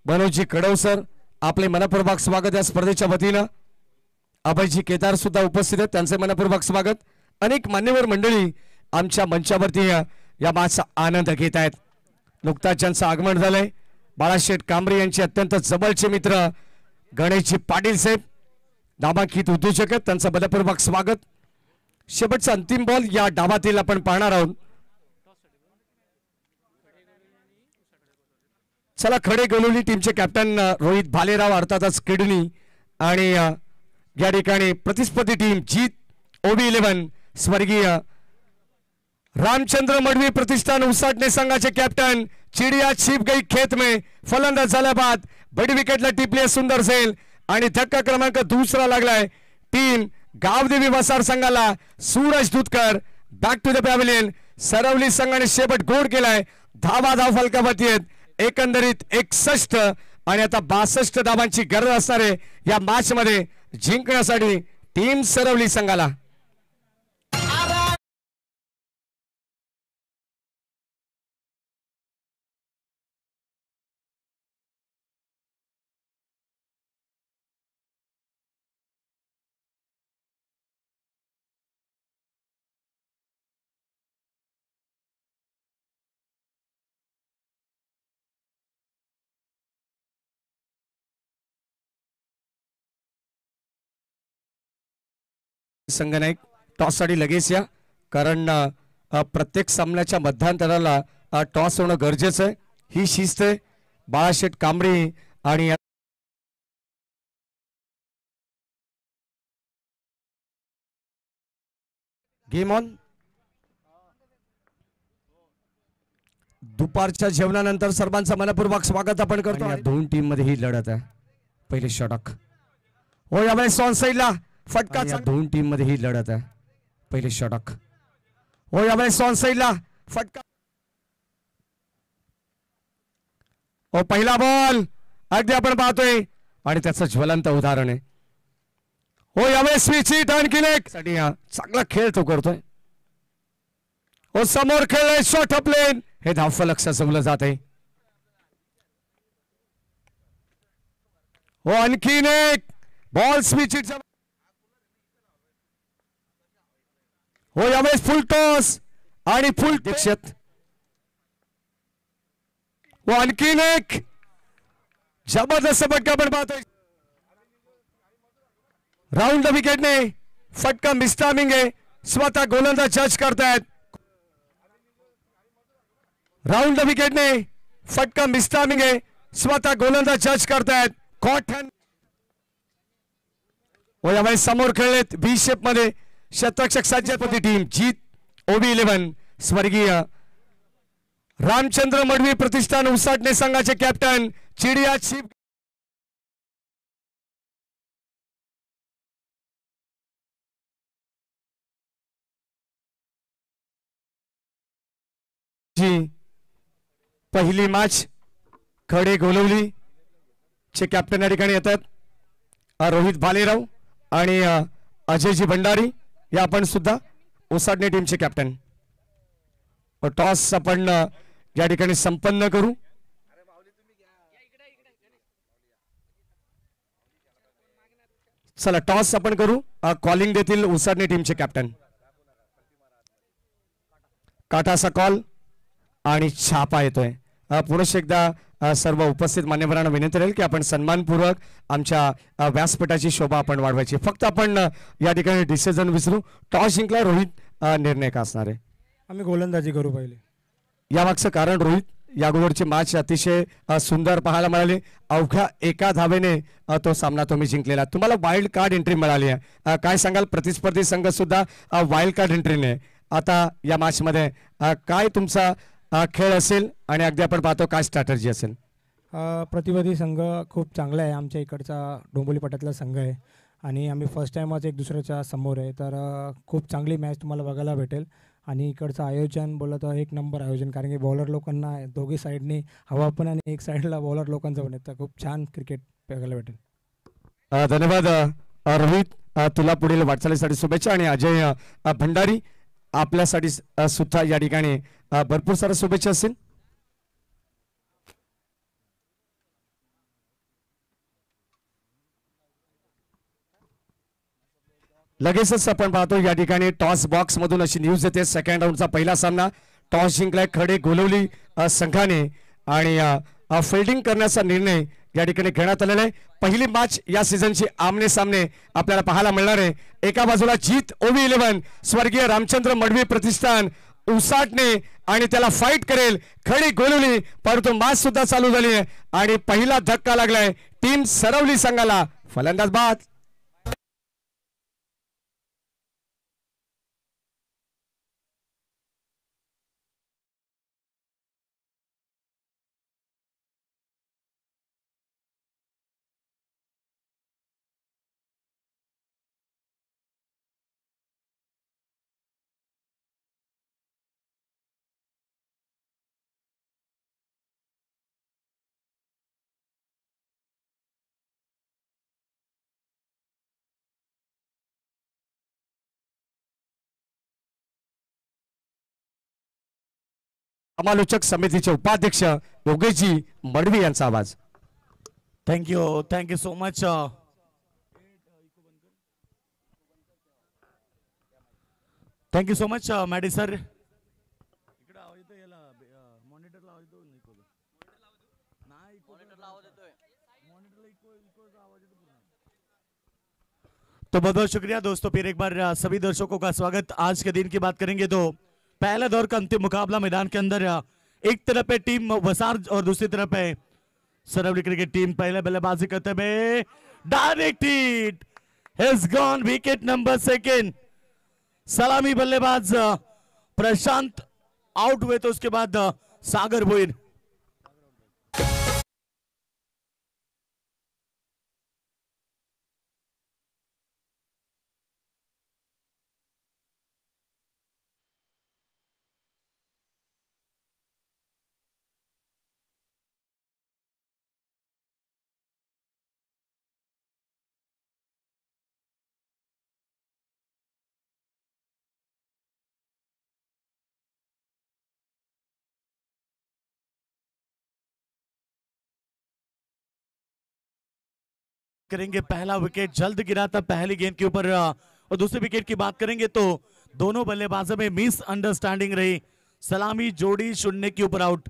मनोजी कडव सर, आपले मनपूर्वक स्वागत या स्पर्धेच्या वतीनं. अभयजी केदार सुद्धा उपस्थित आहेत, त्यांचे मनपूर्वक स्वागत. अनेक मान्यवर मंडळी आमच्या मंचावरती या मॅचचा आनंद घेत आहेत. नुकताच ज्यांचं आगमन झालंय बाळाशेठ कांबरे यांचे अत्यंत जवळचे मित्र गणेशजी पाटील साहेब, नामांकित उद्योजक आहेत, त्यांचं मनपूर्वक स्वागत. शेवटचा अंतिम बॉल या डावातील आपण पाहणार आहोत. चला, खडे गोलवली टीमचे कॅप्टन रोहित भालेराव अर्थातच किडनी आणि या ठिकाणी प्रतिस्पर्धी टीम जीत OB11 स्वर्गीय रामचंद्र मडवी प्रतिष्ठान उसाटणे संघाचे कॅप्टन. चिड़िया छिप गई खेत में फलंदाज झाल्या बाद बड़ी विकेटला टिपली सुंदर झेल आणि धक्का क्रमांक दुसरा लागलाय टीम गावदेवी वसार संघाला. Suraj Dudhkar back to the pavilion. Sarvali संघाने शेवट गोड केलाय. धाव फलकावरती आहेत एकंदरीत 61 आणि आता 62 धावांची गरज असणार आहे या मॅच मध्ये जिंकण्यासाठी टीम सरवली संघाला. संघनायक टॉस साठी लगेच या, कारण प्रत्येक सामन्याच्या मध्यांतराला टॉस होणं गरजेचं आहे. ही शिस्त आहे बाळाशेठ कांबळे आणि गेम ऑन. दुपारच्या जेवणानंतर सर्वांचं मनपूर्वक स्वागत आपण करतो. या दोन टीम मध्ये ही लढत आहे. पहिले षटक हो यावेळेस ऑन साइडला फटका. दोन टीम मध्ये ही लढत आहे. पहिले षटक हो यावेळेस ऑन साइडला फटका. हो पहिला बॉल अगदी आपण पाहतोय आणि त्याचं ज्वलंत उदाहरण आहे. हो यावेळेस स्विच आणखीन एक साठी चांगला खेळ तो करतोय. हो समोर खेळलाय शॉर्ट प्लेन, हे धावफलक सजवलं जात आहे. हो आणखीन एक बॉल स्विच. हो यावेळेस फुल टॉस आणि फुल दीक्षित. हो आणखीन एक जबरदस्त फटका आपण पाहतोय. राऊंड द विकेटने फटका मिस्टामिंग आहे. स्वतः गोलंदाज जज करतायत. राऊंड द विकेटने फटका मिस्टामिंग आहे. स्वतः गोलंदाज जज करतायत. कॉटन हो यावेळेस समोर खेळलेत बी शेप मध्ये शतरक्षक सज्जपती टीम जीत OB11 स्वर्गीय रामचंद्र मडवी प्रतिष्ठान उसाटणे संघाचे कॅप्टन चिड़िया छिप जी. पहिली मॅच खडे गोलवली चे कॅप्टन या ठिकाणी येतात. रोहित भालेराव आणि अजयजी भंडारी या आपण सुद्धा उसाटणे टीमचे कॅप्टन. टॉस आपण या ठिकाणी संपन्न करू. चला टॉस आपण करू कॉलिंग देतील उसरणे टीमचे कॅप्टन. काटाचा कॉल आणि छापा येतोय. पुरुष एकदा सर्व उपस्थित मान्यवरांना विनंती राहील की आपण सन्मानपूर्वक आमच्या व्यासपीठाची शोभा आपण वाढवायची. फक्त आपण या ठिकाणी डिसिजन विसरू. टॉस जिंकला रोहित निर्णय का असणार आहे. आम्ही गोलंदाजी करू पहिले. यामागचं कारण रोहित या अगोदरची मॅच अतिशय सुंदर पाहायला मिळाली. अवघ्या एका धावेने तो सामना तुम्ही जिंकलेला. तुम्हाला वाईल्ड कार्ड एंट्री मिळाली आहे. काय सांगाल प्रतिस्पर्धी संघ सुद्धा वाईल्ड कार्ड एंट्रीने आता या मॅच मध्ये काय तुमचा खेळ असेल आणि अगदी आपण पाहतो काय स्ट्रॅटर्जी असेल. प्रतिस्पर्धी संघ खूप चांगला आहे. आमच्या इकडचा डोंबिवली पट्ट्यातला संघ आहे आणि आम्ही फर्स्ट टाइमच एक दुसऱ्याच्या समोर आहे. तर खूप चांगली मॅच तुम्हाला बघायला भेटेल. आणि इकडचं आयोजन बोललं तर एक नंबर आयोजन, कारण की बॉलर लोकांना दोघी साईडनी हवा पण आणि एक साईडला बॉलर लोकांचं पण आहे. तर खूप छान क्रिकेट बघायला भेटेल. धन्यवाद रोहित. तुला पुढील वाटचालीसाठी शुभेच्छा. आणि अजय भंडारी आपल्यासाठी सुद्धा या ठिकाणी भरपूर साऱ्या शुभेच्छा असतील. लगेचच आपण पाहतो या ठिकाणी टॉस बॉक्स मधून अशी न्यूज येते. सेकंड राऊंडचा पहिला सामना टॉस जिंकलाय खडे गोलवली संघाने आणि फिल्डिंग करण्याचा निर्णय या ठिकाणी घेण्यात आलेला आहे. पहिली मॅच या सीझनची आमने सामने आपल्याला पाहायला मिळणार आहे. एका बाजूला जीत OV11 स्वर्गीय रामचंद्र मडवी प्रतिष्ठान उसाटणे आणि त्याला फाईट करेल खडी गोलवली. परंतु मॅच सुद्धा चालू झाली आहे आणि पहिला धक्का लागलाय टीम सरवली संघाला. फलंदाज बाद. समालोचक समितीचे उपाध्यक्ष योगेशजी मडवी यांचा आवाज. Thank you so much. Thank you so much Maddy sir. तो बहुत बहुत शुक्रिया दोस्तों. फिर एक बार सभी दर्शकों का स्वागत. आज के दिन की बात करेंगे तो पहला दौर का अंतिम मुकाबला मैदान के अंदर एक तरफ है टीम वसार और दूसरी तरफ है सरवली क्रिकेट टीम. पहले बल्लेबाजी करते हुए direct hit has gone. Wicket number second. सलामी बल्लेबाज प्रशांत आउट हुए तो उसके बाद सागर भोईर. करेंगे पहला विकेट जल्द गिरा था पहली गेंद के ऊपर. और दूसरी विकेट की बात करेंगे तो दोनों बल्लेबाजों में मिस अंडरस्टैंडिंग रही. सलामी जोड़ी शून्य के ऊपर आउट.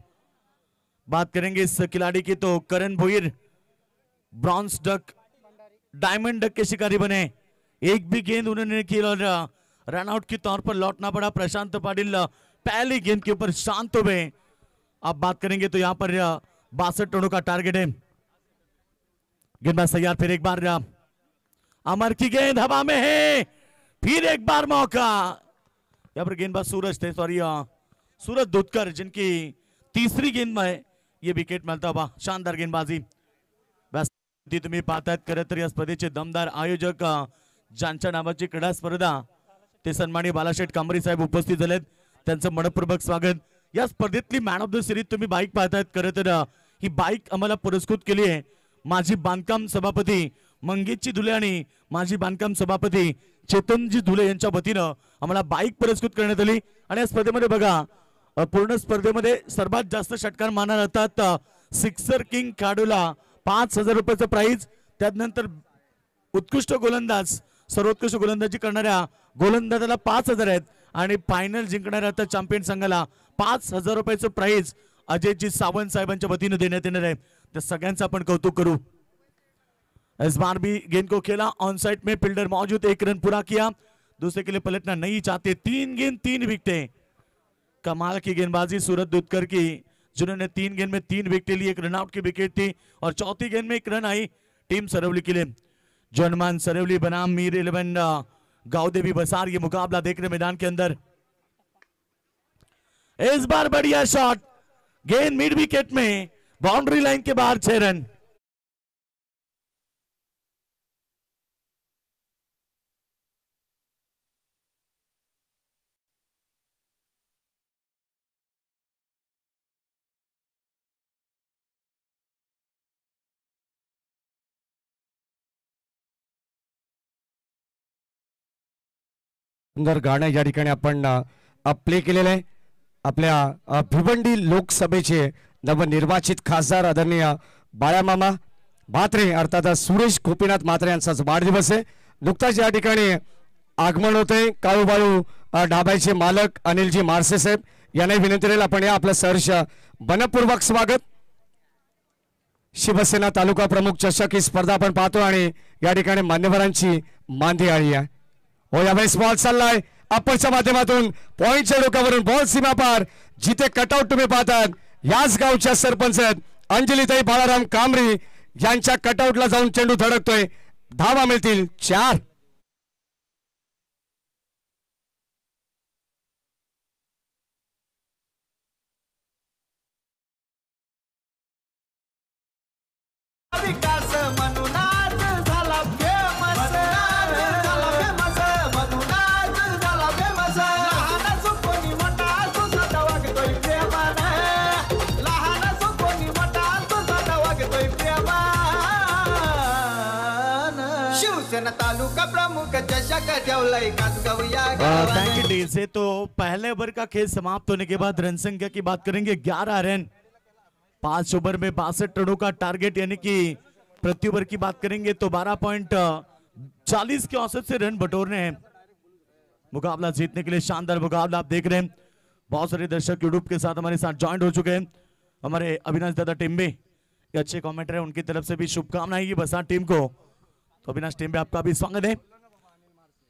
बात करेंगे इस खिलाड़ी की तो Karan Bhoir bronze duck diamond duck के शिकारी बने. एक भी गेंद उन्होंने की और रनआउट के तौर पर लौटना पड़ा. प्रशांत पाटिल पहली गेंद के ऊपर शांत हुए. अब बात करेंगे तो यहाँ पर 62 रनों का टारगेट है. गेंदबाज तैयार. फिर एक बार अमर की गेंद हवा में है. फिर एक बार मौका. यहाँ पर गेंदबाज सूरज थे, सॉरी सूरज दुधकर, जिनकी तीसरी गेंद में ये विकेट मिळता हुआ. शानदार गेंदबाजी. तुम्ही पाहतात खरं तर या स्पर्धेचे दमदार आयोजक ज्यांच्या नावाची क्रीडा स्पर्धा ते सन्माननीय बालाशेठ कांबरी साहेब उपस्थित झालेत. त्यांचं मनपूर्वक स्वागत. या स्पर्धेतली मॅन ऑफ द सिरीज तुम्ही बाईक पाहतायत. खरं तर ही बाईक आम्हाला पुरस्कृत केली आहे माजी बांधकाम सभापती मंगेशजी धुले आणि माजी बांधकाम सभापती चेतनजी धुले यांच्या वतीनं आम्हाला बाईक पुरस्कृत करण्यात आली. आणि या स्पर्धेमध्ये बघा पूर्ण स्पर्धेमध्ये सर्वात जास्त षटकार मानले जातात सिक्सर किंग खेळाडूला 5000 रुपयाचं प्राइज. त्यानंतर उत्कृष्ट गोलंदाज सर्वोत्कृष्ट गोलंदाजी करणाऱ्या गोलंदाजाला 5,000 आहेत आणि फायनल जिंकणाऱ्या तर चॅम्पियन संघाला 5,000 रुपयाचं प्राइज अजयजी सावंत साहेबांच्या वतीने देण्यात येणार आहे. त्या सगळ्यांचं आपण कौतुक करू. इस बार भी गेंद को खेला ऑन साइड में, फील्डर मौजूद, 1 रन पूरा किया, दूसरे के लिए पलटना नहीं चाहते. 3 गेंद 3 विकेटें, कमाल की गेंदबाजी सूरज दूधकर की, जिन्होंने 3 गेंद में 3 विकेट ली. 1 रनआउट की विकेट थी और चौथी गेंद में 1 रन आई टीम सरवली के लिए. जनमान सरवली बनाम मीर 11 गावदेवी बसार, ये मुकाबला देख रहे मैदान के अंदर. इस बार बढ़िया शॉट, गेंद मिड विकेट में, बाउंड्री लाइन के बाहर 6 रन. सुंदर गाणं या ठिकाणी आपण प्ले केलेलं आहे. आपल्या भिवंडी लोकसभेचे नवनिर्वाचित खासदार आदरणीय बाळामामा म्हात्रे अर्थात सुरेश गोपीनाथ म्हात्रे यांचाच वाढदिवस आहे. नुकताच या ठिकाणी आगमन होते. काळूबाळू ढाब्याचे मालक अनिलजी मारसे साहेब यांनाही विनंती राहील आपण या आपलं सहर्ष मनपूर्वक स्वागत. शिवसेना तालुका प्रमुख चषक ही स्पर्धा आपण पाहतो आणि या ठिकाणी मान्यवरांची मांदी आळी आहे. हो यावेळेस बॉल चाललाय अप्परच्या माध्यमातून, पॉइंटच्या डोक्यावरून बॉल सीमा पार, जिथे कटआउट तुम्ही पाहतात याच गावच्या सरपंच आहेत अंजलीताई बाळाराम कांबरी यांच्या कटआउटला जाऊन चेंडू धडकतोय. धावा मिळतील 4. तालुका प्रमुख चषक थैंक यू से. तो पहले ओवर का खेल समाप्त होने के बाद रन संख्या की बात करेंगे. 11 रन, 5 ओवर में 62 रनों का टारगेट, यानी कि प्रति ओवर की बात करेंगे तो 12.40 के औसत से रन बटोरने हैं. मुकाबला जीतने के लिए शानदार मुकाबला आप देख रहे हैं. बहुत सारे दर्शक यूट्यूब के साथ हमारे साथ ज्वाइंट हो चुके हैं. हमारे अविनाश दादा टिम्बे ये अच्छे कमेंटर है, उनकी तरफ से भी शुभकामनाएं ये बसा टीम को. तो अविनाश टिम्बे आपका भी स्वागत है.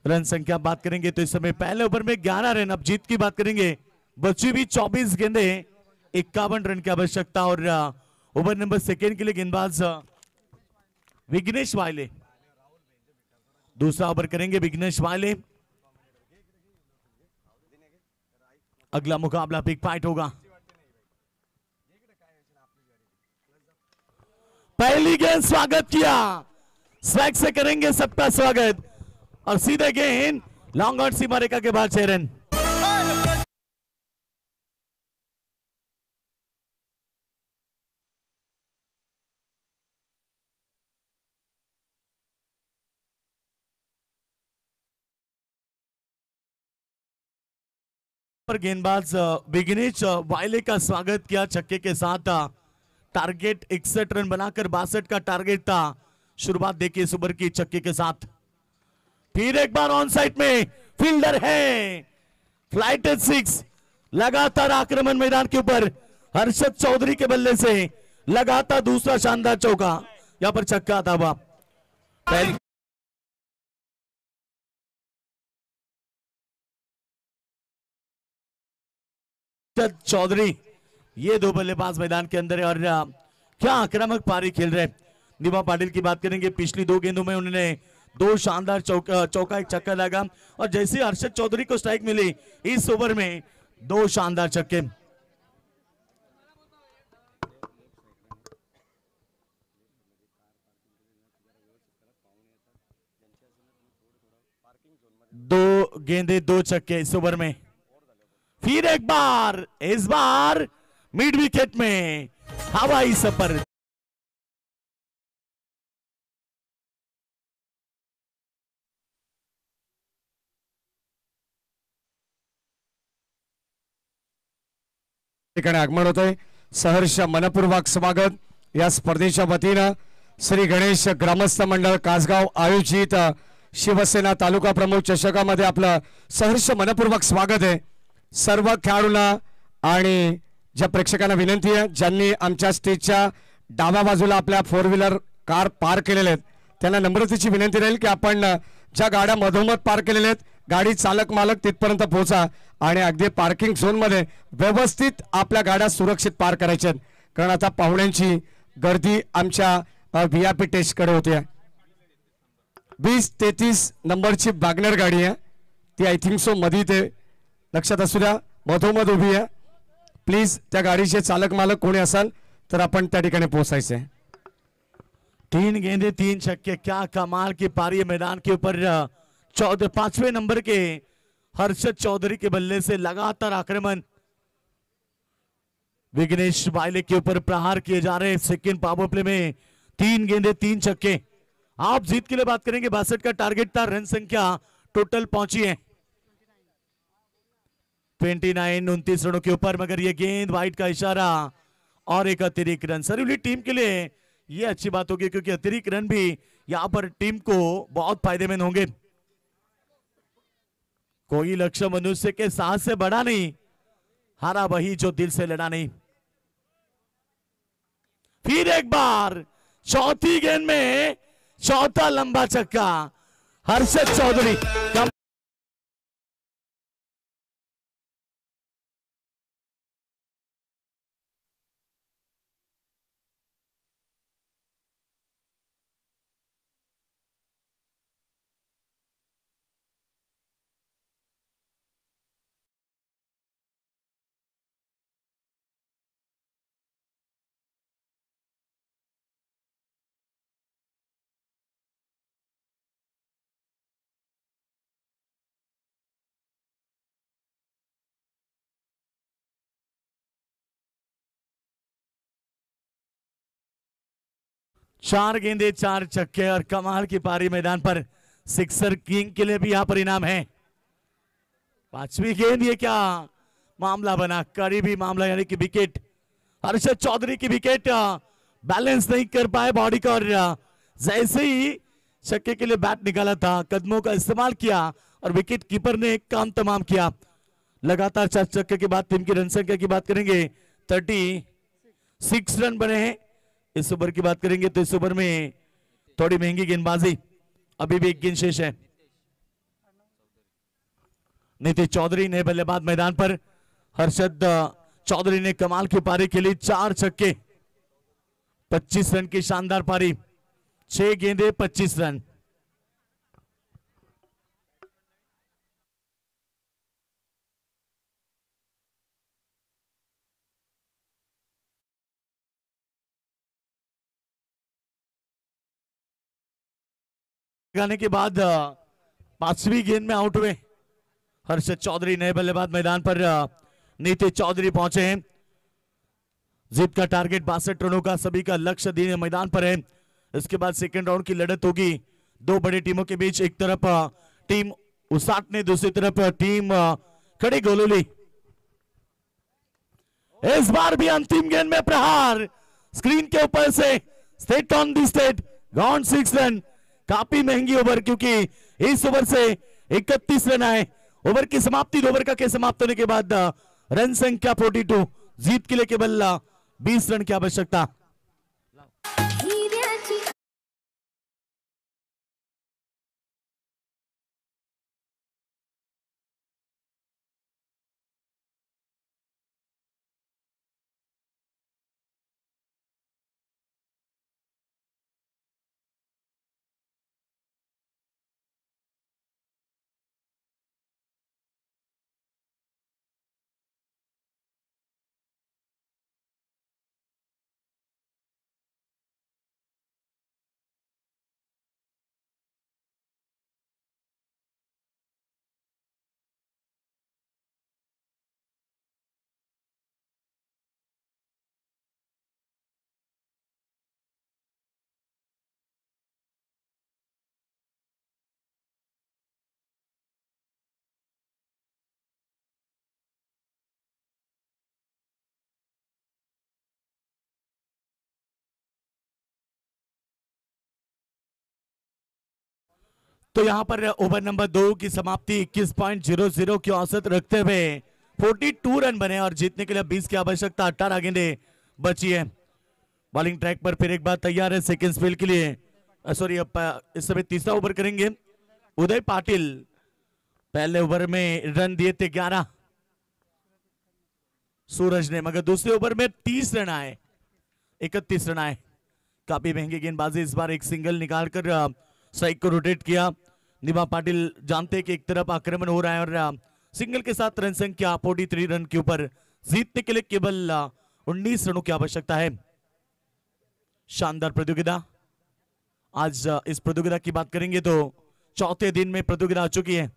रन संख्या बात करेंगे तो इस समय पहले ओवर में 11 रन. अब जीत की बात करेंगे, बची भी 24 गेंदे, 51 रन की आवश्यकता. और ओवर नंबर 2 के लिए गेंदबाज विघ्नेश वायले. दूसरा ओवर करेंगे विघ्नेश वायले. अगला मुकाबला बिग फाइट होगा. पहली गेंद स्वागत किया, स्वैग से करेंगे सबका स्वागत और सीधे गेंद लॉन्ग आउट सीमा रेखा के बाद 6 रन. पर गेंदबाज विघ्नेश वायले का स्वागत किया छक्के के साथ. टारगेट 61 रन बनाकर 62 का टारगेट था. शुरुआत देखिए इस ओवर की छक्के के साथ. फिर एक बार ऑन साइड में फील्डर है, फ्लाइट 6. लगातार आक्रमण मैदान के ऊपर हर्षद चौधरी के बल्ले से लगातार दूसरा शानदार चौका. यहां पर छक्का था. वह चौधरी, ये 2 बल्लेबाज मैदान के अंदर है और क्या आक्रामक पारी खेल रहे. निवा पाटिल की बात करेंगे, पिछली 2 गेंदों में उन्होंने 2 शानदार चौका, एक छक्का लगा और जैसे हर्षद चौधरी को स्ट्राइक मिली इस ओवर में 2 शानदार छक्के. दो गेंदे 2 छक्के इस ओवर में. फिर एक बार, इस बार मिड विकेट में हवाई सफर. ठिकाणी आगमन होतंय. सहर्ष मनपूर्वक स्वागत. या स्पर्धेच्या वतीनं श्री गणेश ग्रामस्थ मंडळ कासगाव आयोजित शिवसेना तालुका प्रमुख चषकामध्ये आपलं सहर्ष मनपूर्वक स्वागत आहे. सर्व खेळाडूंना आणि ज्या प्रेक्षकांना विनंती आहे, ज्यांनी आमच्या स्टेजच्या डाव्या बाजूला आपल्या 4 व्हीलर कार पार्क केलेल्या आहेत त्यांना नम्रतेची विनंती राहील की आपण ज्या गाड्या मधोमध पार्क केलेल्या आहेत गाडी चालक मालक तिथपर्यंत पोहोचा आणि अगदी पार्किंग झोन मध्ये व्यवस्थित आपल्या गाड्या सुरक्षित पार्क करायच्या आहेत. कारण आता पाहुण्यांची गर्दी आमच्या VIP टेस्ट कडे होते. 2033 नंबरची वॅगनर गाडी आहे ती आय थिंक सो मध्ये ते लक्षात असू द्या मधोमध उभी आहे. प्लीज त्या गाडीचे चालक मालक कोणी असाल तर आपण त्या ठिकाणी पोहोचायचे. 3 गेंदे 3 छक्के, क्या कमाल की पारी है मैदान के ऊपर। 5वें नंबर के हर्षद चौधरी के बल्ले से लगातार आक्रमण, विघ्नेश वायले के ऊपर प्रहार किए जा रहे हैं। सेकंड पावर प्ले में 3 गेंदे 3 छक्के। आप जीत के लिए बात करेंगे, 62 का टारगेट था, रन संख्या टोटल पहुंची है 29 रनों के ऊपर, मगर ये गेंद वाइड का इशारा और एक अतिरिक्त रन। सरयुली टीम के लिए ये अच्छी बात होगी क्योंकि अतिरिक्त रन भी यहां पर टीम को बहुत फायदेमंद होंगे। कोई लक्ष्य मनुष्य के साहस से बड़ा नहीं, हारा वही जो दिल से लड़ा नहीं। फिर एक बार चौथी गेंद में चौथा लंबा छक्का, हर्षद चौधरी। चार गेंदे 4 छक्के और कमाल की पारी मैदान पर सिक्सर किंग के लिए भी यहां परिणाम है। 5वीं गेंद, ये क्या मामला बना, करीबी मामला, यानी कि विकेट। हर्षद चौधरी की विकेट, बैलेंस नहीं कर पाए बॉडी का और जैसे ही छक्के के लिए बैट निकाला था कदमों का इस्तेमाल किया और विकेट कीपर ने काम तमाम किया। लगातार 4 छक्के के बाद टीम की रन संख्या की बात करेंगे 36 रन बने हैं। इस ओवर की बात करेंगे तो इस ओवर में थोड़ी महंगी गेंदबाजी, अभी भी एक गेंद शेष है। नीतीश चौधरी ने बल्लेबाज मैदान पर, हर्षद चौधरी ने कमाल की पारी खेली, 4 छक्के 25 रन की शानदार पारी, 6 गेंदे 25 रन। लगाने के बाद 5वीं गेंद में आउट हुए हर्षद चौधरी, नए बल्लेबाज मैदान पर नीतीश चौधरी पहुंचे हैं। जीत का टारगेट 62 रनों का सभी का लक्ष्य देने मैदान पर है। इसके बाद सेकंड राउंड की लड़त होगी दो बड़ी टीमों के बीच, एक तरफ टीम उसाट ने, दूसरी तरफ टीम खड़ी गोलूली। इस बार भी अंतिम गेंद में प्रहार, स्क्रीन के ऊपर से straight on the straight, gone 6 run. काफी महंगी ओवर क्योंकि इस ओवर से 31 रन आए। ओवर की समाप्ति, 2 ओवर का के समाप्त होने के बाद रन संख्या 42, जीत के लिए केवल 20 रन की आवश्यकता। तो यहां पर ओवर नंबर 2 की समाप्ति 21.00 की औसत रखते हुए 42 रन बने और जीतने के लिए 20 की आवश्यकता, 18 गेंदें बची है। बॉलिंग ट्रैक पर फिर एक बार तैयार है सेकंड स्पेल के लिए। सॉरी, अब इस समय तीसरा ओवर करेंगे उदय पाटिल। पहले ओवर में रन दिए थे 11 सूरज ने, मगर दूसरे ओवर में 30 रन आए, 31 रन आए। काफी महंगी गेंदबाजी, इस बार एक सिंगल निकालकर स्ट्राइक को रोटेट किया। निभा पाटिल जानते कि एक तरफ आक्रमण हो रहा है और सिंगल के साथ रन संख्या 43 रन के ऊपर जीतने के लिए केवल 19 रनों की आवश्यकता है। शानदार प्रतियोगिता। आज इस प्रतियोगिता की बात करेंगे तो चौथे दिन में प्रतियोगिता आ चुकी है।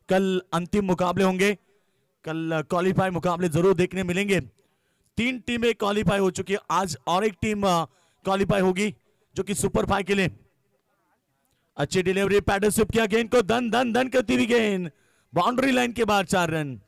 कल अंतिम मुकाबले होंगे, कल क्वालिफाई मुकाबले जरूर देखने मिलेंगे। 3 टीमें क्वालिफाई हो चुकी है, आज और एक टीम क्वालिफाई होगी जो कि सुपर 5 के लिए। अच्छी डिलीवरी, पैडल स्विप किया, गेंद को धन धन धन करती हुई गेंद बाउंड्री लाइन के बाहर, 4 रन।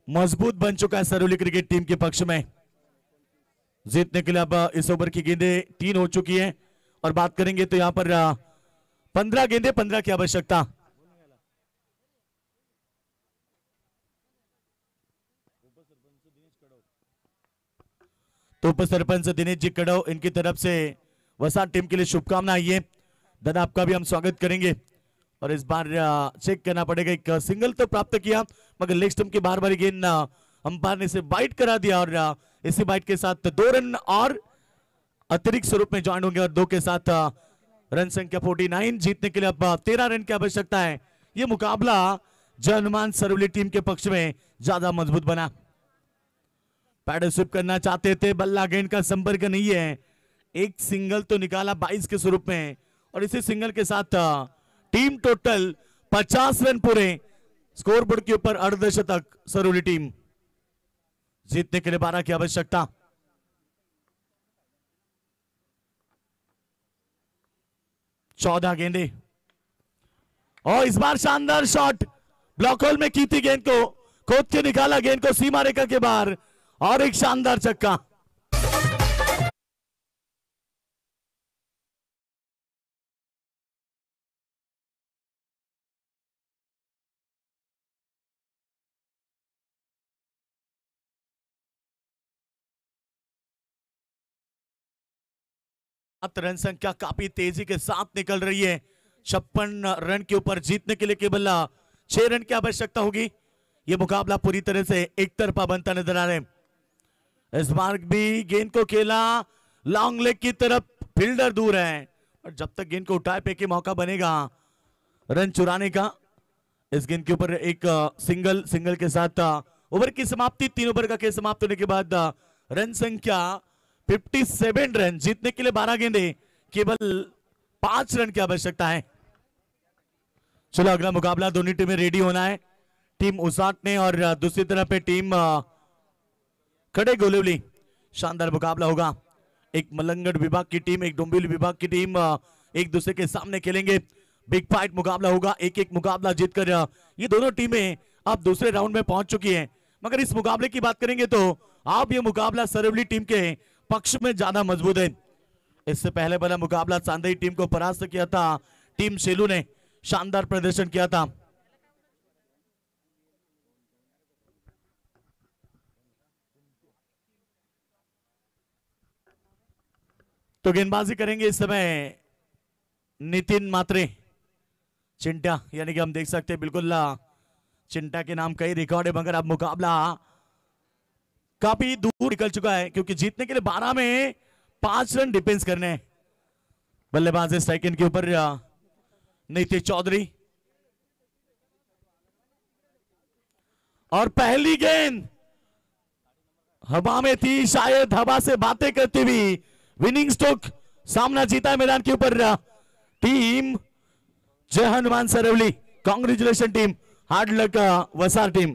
मजबूत बन चुका है सरोली क्रिकेट टीम के पक्ष में। जीतने के लिए अब इस ओवर की गेंदें 3 हो चुकी हैं और बात करेंगे तो यहां पर 15 गेंदें, 15 की आवश्यकता। तो उप सरपंच दिनेश जी कड़ो, इनकी तरफ से वसात टीम के लिए शुभकामनाएं। ये दादा आपका भी हम स्वागत करेंगे। और इस बार चेक करना पड़ेगा, एक सिंगल तो प्राप्त किया मगर लेग स्टंप की बार बार गेंद अंपायर ने इसे बाइट करा दिया और इसी बाइट के साथ 2 रन और अतिरिक्त स्वरूप में ज्वाइन होंगे और 2 के साथ रन संख्या 49। जीतने के लिए अब 13 रन की आवश्यकता है। यह मुकाबला जनमान सरोली टीम के पक्ष में ज्यादा मजबूत बना। पैडल स्विप करना चाहते थे, बल्ला गेंद का संपर्क नहीं है। एक सिंगल तो निकाला 22 के स्वरूप में और इसी सिंगल के साथ टीम टोटल 50 रन पूरे। स्कोरबोर्ड के ऊपर अर्धशतक सरोली टीम। जीतने के लिए 12 की आवश्यकता। चौदह गेंदे और इस बार शानदार शॉट, ब्लॉक होल में की थी गेंद को, खोद के निकाला गेंद को सीमा रेखा के बाहर और एक शानदार छक्का। रन संख्या काफी तेजी के साथ निकल रही है। 56 रन के ऊपर जीतने के लिए केवल 6 रन की आवश्यकता होगी। यह मुकाबला पूरी तरह से एक तरफा बनता नजर आ रहा है। इस बार भी गेंद को खेला लॉन्ग लेग की तरफ, फील्डर दूर है और जब तक गेंद को उठाए फेंके मौका बनेगा रन चुराने का। इस गेंद के ऊपर एक सिंगल के साथ ओवर की समाप्ति। 3 ओवर का खेल समाप्त होने के बाद रन संख्या 57 रन। जीतने के लिए 12 गेंदे, केवल 5 रन की आवश्यकता है। चलो अगला मुकाबला, दोनों टीमें रेडी होना है। टीम उसाट ने और दूसरी तरफ पे टीम खड़े गोलिवली। शानदार मुकाबला होगा। एक मलंगड़ विभाग की टीम, एक डोंबिवली विभाग की टीम एक दूसरे के सामने खेलेंगे। बिग फाइट मुकाबला होगा। एक एक मुकाबला जीतकर ये दोनों टीमें अब दूसरे राउंड में पहुंच चुकी हैं। मगर इस मुकाबले की बात करेंगे तो अब ये मुकाबला सरोली टीम के पक्ष में ज्यादा मजबूत है। इससे पहले वाला मुकाबला चांदई टीम को परास्त किया था टीम शेलू ने, शानदार प्रदर्शन किया था। तो गेंदबाजी करेंगे इस समय नितिन मात्रे, चिंटा, यानी कि हम देख सकते हैं बिल्कुल चिंटा के नाम कई रिकॉर्ड है मगर अब मुकाबला काफी दूर निकल चुका है क्योंकि जीतने के लिए 12 में 5 रन डिफेंस करने हैं। बल्लेबाज है स्ट्राइक के ऊपर नीतीश चौधरी और पहली गेंद हवा में थी, शायद हवा से बातें करती हुई विनिंग स्ट्रोक, सामना जीता है मैदान के ऊपर team Jai Hanuman Sarvali. Congratulation team. Hard luck Vasar team.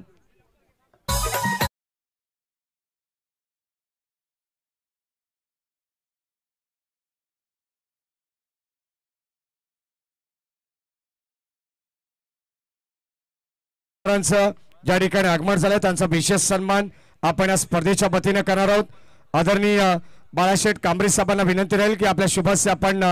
ज्या ठिकाणी आगमन झालंय त्यांचा विशेष सन्मान आपण या स्पर्धेच्या वतीने करणार आहोत. आदरणीय बाळाशेठ कांबरे साहेबांना विनंती राहील की आपल्या शुभस्य आपण